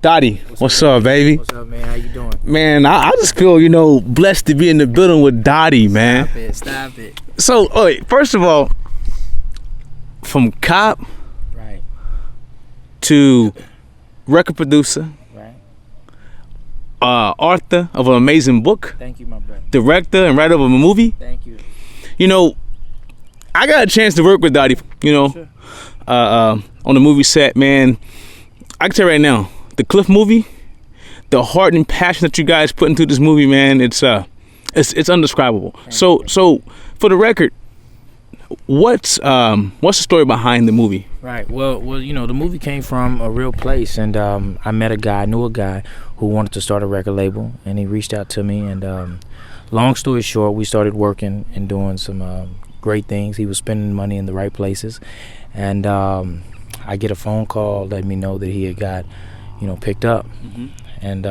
Dotti, what's up, baby? What's up, man? How you doing? Man, I just feel, blessed to be in the building with Dotti, man. Stop it. So, first of all, from cop Right. to record producer, Right. author of an amazing book, Thank you, my brother. director and writer of a movie. Thank you. I got a chance to work with Dotti, Sure. on the movie set, man. I can tell you right now, the Cliff movie, the heart and passion that you guys put into this movie, man, it's undescribable. So for the record, what's the story behind the movie? Right. Well, the movie came from a real place, and I knew a guy who wanted to start a record label, and he reached out to me, and long story short, we started working and doing some great things. He was spending money in the right places, and I get a phone call letting me know that he had got, picked up. Mm-hmm. And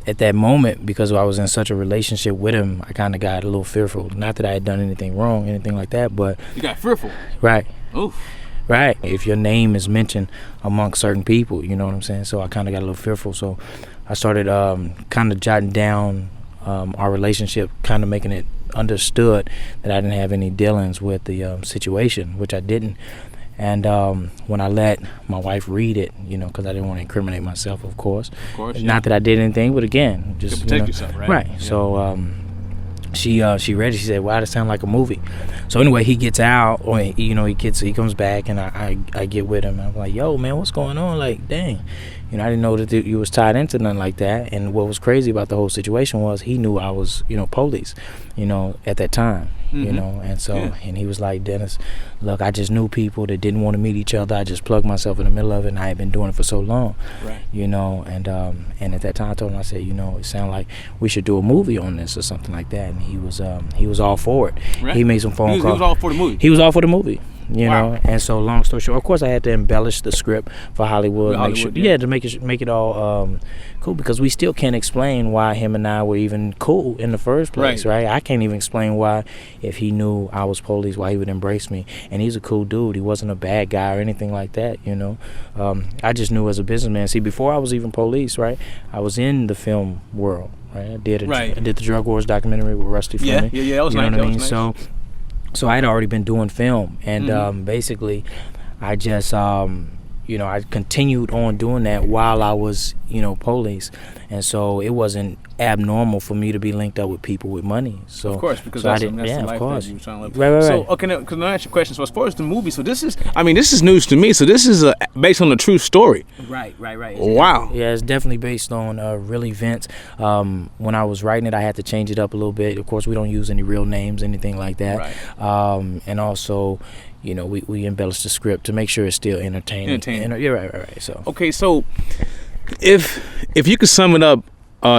at that moment, because I was in such a relationship with him, I kind of got a little fearful. Not that I had done anything wrong, anything like that, but You got fearful. right. Oof. Right. If your name is mentioned among certain people, you know what I'm saying? So I kind of got a little fearful. So I started kind of jotting down our relationship, kind of making it understood that I didn't have any dealings with the situation, which I didn't. And when I let my wife read it, because I didn't want to incriminate myself, of course. Of course. Not that I did anything, but again, just To protect yourself, right? Right. Yeah. So she read it. She said, "Wow, that sounds like a movie." So anyway, he gets out, or he comes back, and I get with him. And I'm like, "Yo, man, what's going on?" Like, dang, I didn't know that you was tied into nothing like that. And what was crazy about the whole situation was he knew I was, police, at that time, Mm-hmm. And so Yeah. and he was like, "Dennis, look, I just knew people that didn't want to meet each other. I just plugged myself in the middle of it, and I had been doing it for so long." Right. And at that time I told him, I said, it sounded like we should do a movie on this or something like that, and he was all for it. Right. He made some phone calls. He was all for the movie. He was all for the movie, Wow. And so long story short, of course I had to embellish the script for Hollywood, to make it all cool, because we still can't explain why him and I were even cool in the first place, right? I can't even explain why, if he knew I was police, why he would embrace me. And he's a cool dude. He wasn't a bad guy or anything like that, I just knew as a businessman. See, before I was even police, right, I was in the film world, right? I did the Drug Wars documentary with Rusty Fleming. Yeah, that was nice. You know what I mean? Nice. So I had already been doing film, and basically I just I continued on doing that while I was police, and so it wasn't abnormal for me to be linked up with people with money. So of course, because so that's the life of course. that you were trying to live. Right. So okay, now, because I ask you a question. So as far as the movie, so this is news to me. So this is based on a true story. Right. Wow. Yeah, it's definitely based on real events. When I was writing it, I had to change it up a little bit. Of course, we don't use any real names, anything like that. Right. And also, we embellished the script to make sure it's still entertaining. Yeah, right. So Okay, so if you could sum it up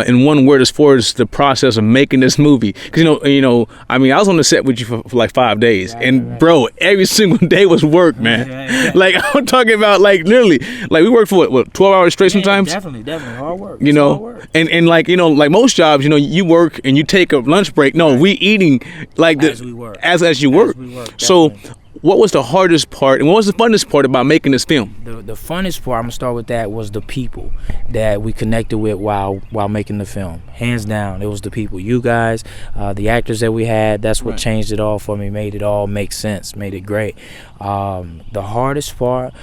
in one word as far as the process of making this movie, because I was on the set with you for like 5 days, and bro, every single day was work, man. Yeah. Like I'm talking about, like literally, like we worked for what 12 hours straight sometimes. Definitely hard work. Hard work. And like like most jobs, you work and you take a lunch break. No, we eating like As we work. as you work. So what was the hardest part and what was the funnest part about making this film? The funnest part, I'm gonna start with that, was the people that we connected with while making the film. Hands down, it was the people. You guys, the actors that we had. That's what changed it all for me. Made it all make sense. Made it great. The hardest part,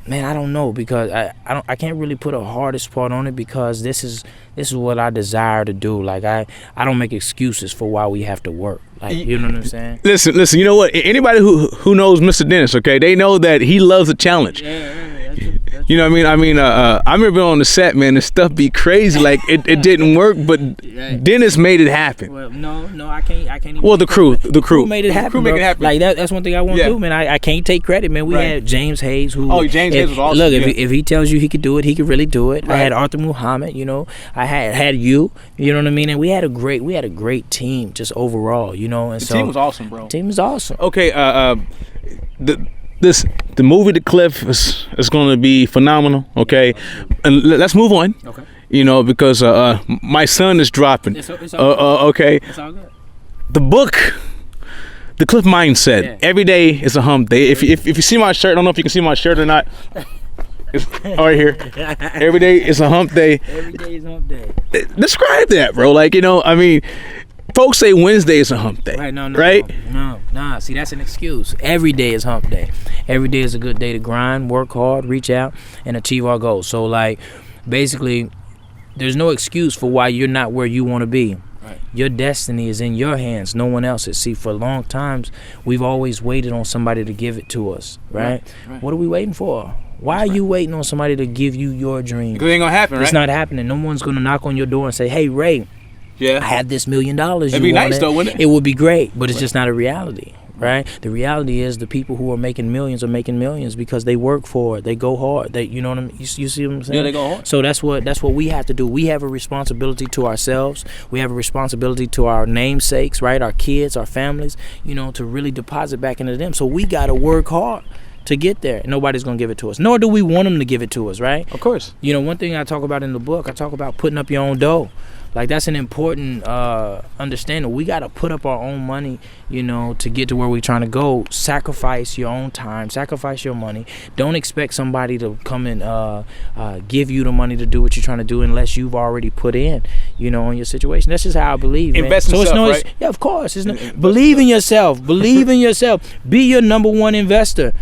man, I don't know, because I can't really put a hardest part on it, because this is what I desire to do. Like I don't make excuses for why we have to work. Like, you know what I'm saying? Listen. You know what? Anybody who knows Mr. Dennis, okay, they know that he loves a challenge. That's You know what I mean? I remember being on the set, man. The stuff be crazy. Like it didn't work, but Dennis made it happen. Well, no, I can't even. Well, the crew made it happen. The crew make it happen. Like that's one thing I want to do, man. I can't take credit, man. We had James Hayes, who. Oh, James Hayes was awesome. Look, if he tells you he could do it, he could really do it. Right. I had Arthur Muhammad. I had you. You know what I mean? And we had a great team, just overall. And the team was awesome, bro. Team was awesome. Okay, the movie The Cliff is going to be phenomenal. Okay, and let's move on. Okay. Because my son is dropping. It's all okay. It's all good. The book, The Cliff Mindset. Yeah. Every day is a hump day. If you see my shirt, I don't know if you can see my shirt or not. It's right here. Every day is a hump day. Every day is hump day. Describe that, bro. Like, I mean, folks say Wednesday is a hump day. Right, no. See, that's an excuse. Every day is hump day. Every day is a good day to grind, work hard, reach out, and achieve our goals. So, like, basically, there's no excuse for why you're not where you want to be. Right. Your destiny is in your hands, no one else's. See, for long times, we've always waited on somebody to give it to us, right? What are we waiting for? Why are you waiting on somebody to give you your dream? Because it ain't going to happen, right? It's not happening. No one's going to knock on your door and say, hey, Ray, I have this $1 million. It'd be nice, though, wouldn't it? It would be great, but it's just not a reality. Right? The reality is the people who are making millions are making millions because they work for it. They go hard. You know what I mean? You see what I'm saying? Yeah, they go hard. So that's what we have to do. We have a responsibility to ourselves. We have a responsibility to our namesakes, right? Our kids, our families, to really deposit back into them. So we got to work hard to get there. Nobody's going to give it to us. Nor do we want them to give it to us, right? Of course. One thing I talk about in the book, I talk about putting up your own dough. Like, that's an important understanding. We got to put up our own money, to get to where we're trying to go. Sacrifice your own time. Sacrifice your money. Don't expect somebody to come and give you the money to do what you're trying to do unless you've already put in, on your situation. That's just how I believe, man. Invest in yourself, right? Yeah, of course. Believe in yourself. Believe in yourself. Be your number one investor.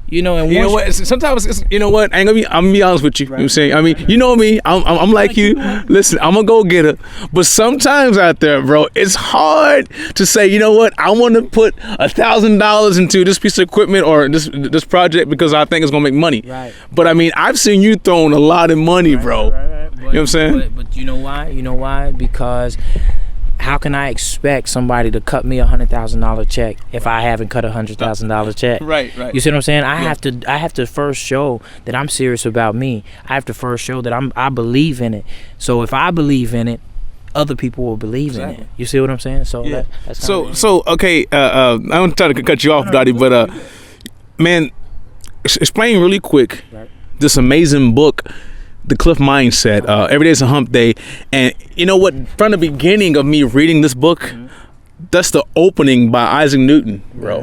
And what? Sometimes it's, I'm gonna be honest with you. Right. You know what I'm saying? I mean, you know me. I'm like you. Listen, I'm a go-getter. But sometimes out there, bro, it's hard to say, you know what? I want to put $1,000 into this piece of equipment or this project because I think it's gonna make money. Right. But I mean, I've seen you throwing a lot of money, bro. Right. You know what I'm saying? But you know why? You know why? Because how can I expect somebody to cut me $100,000 check if I haven't cut $100,000 check? Right. You see what I'm saying? I have to first show that I'm serious about me. I have to first show that I believe in it. So if I believe in it, other people will believe in it. You see what I'm saying? So that's so okay. I don't try to cut you off, Dotti, but man, explain really quick this amazing book, The Cliff Mindset. Every day is a hump day. And you know what? From the beginning of me reading this book, that's the opening by Isaac Newton, bro.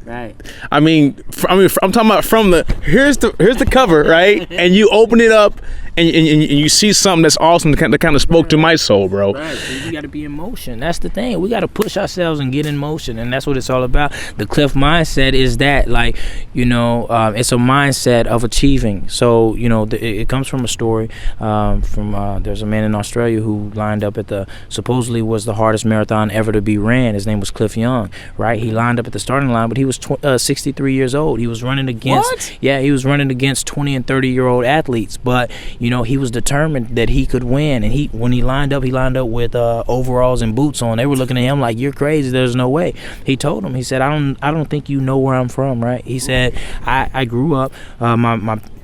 Right. I mean, I'm talking about from here's the cover, right? And you open it up and you see something that's awesome that kind of spoke to my soul, bro. Right. So you got to be in motion. That's the thing. We got to push ourselves and get in motion, and that's what it's all about. The Cliff Mindset is that, like, it's a mindset of achieving. So it comes from a story from there's a man in Australia who lined up at supposedly was the hardest marathon ever to be ran. His name was Cliff Young, right? He lined up at the starting line, but he was 63 years old. He was running against he was running against 20 and 30-year-old athletes, but he was determined that he could win. And when he lined up with overalls and boots on. They were looking at him like, you're crazy, there's no way. He told them, he said, I don't think you know where I'm from, right? He said, I grew up,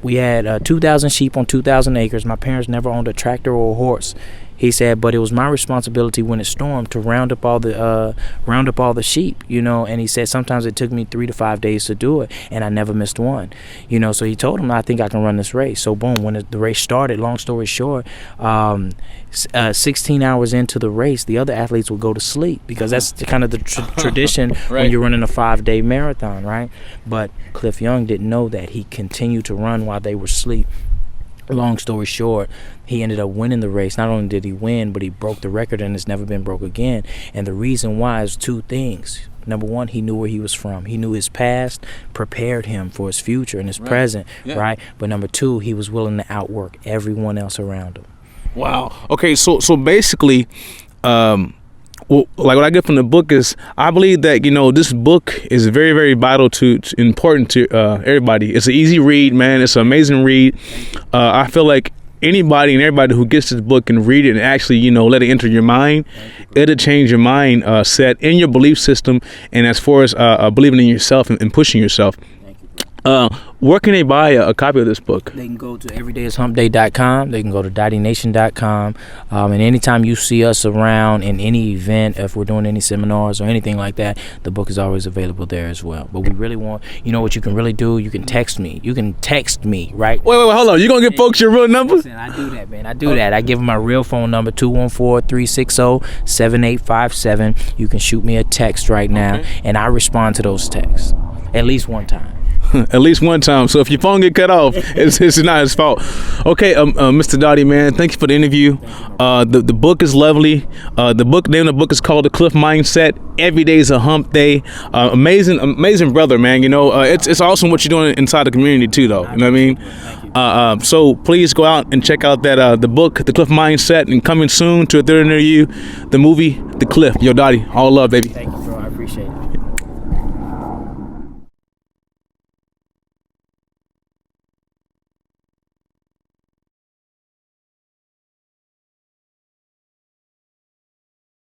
we had 2,000 sheep on 2,000 acres. My parents never owned a tractor or a horse. He said, but it was my responsibility when it stormed to round up all the sheep, and he said sometimes it took me 3 to 5 days to do it, and I never missed one, so he told him, I think I can run this race. So boom, when the race started, long story short, 16 hours into the race, the other athletes would go to sleep because that's kind of the tradition when you're running a 5-day marathon, right? But Cliff Young didn't know that. He continued to run while they were asleep. Long story short, he ended up winning the race. Not only did he win, but he broke the record, and it's never been broke again. And the reason why is 2 things. Number one, he knew where he was from. He knew his past prepared him for his future and his present, right? But number 2, he was willing to outwork everyone else around him. Wow. Okay, so basically, well, like what I get from the book is, I believe that this book is very, very vital important to everybody. It's an easy read, man. It's an amazing read. I feel like anybody and everybody who gets this book and read it and actually let it enter your mind, it'll change your mind set in your belief system, and as far as believing in yourself and pushing yourself. Where can they buy a copy of this book? They can go to everydayishumpday.com. They can go to dottynation.com. And anytime you see us around in any event, if we're doing any seminars or anything like that, the book is always available there as well. But we really want, what you can really do? You can text me. Right? Wait, hold on. You going to give folks your real number? Listen, I do that, man. I do that. I give them my real phone number, 214-360-7857. You can shoot me a text right now, and I respond to those texts at least one time. at least one time. So if your phone get cut off, it's not his fault. Okay, Mr. Dotti, man, thank you for the interview. The book is lovely. The name of the book is called The Cliff Mindset. Every day is a hump day. Amazing brother, man. You know, it's awesome what you're doing inside the community too, though. You know what I mean? So please go out and check out that the book, The Cliff Mindset, and coming soon to a theater near you, the movie, The Cliff. Yo, Dotti, all love, baby. Thank you, bro. I appreciate it.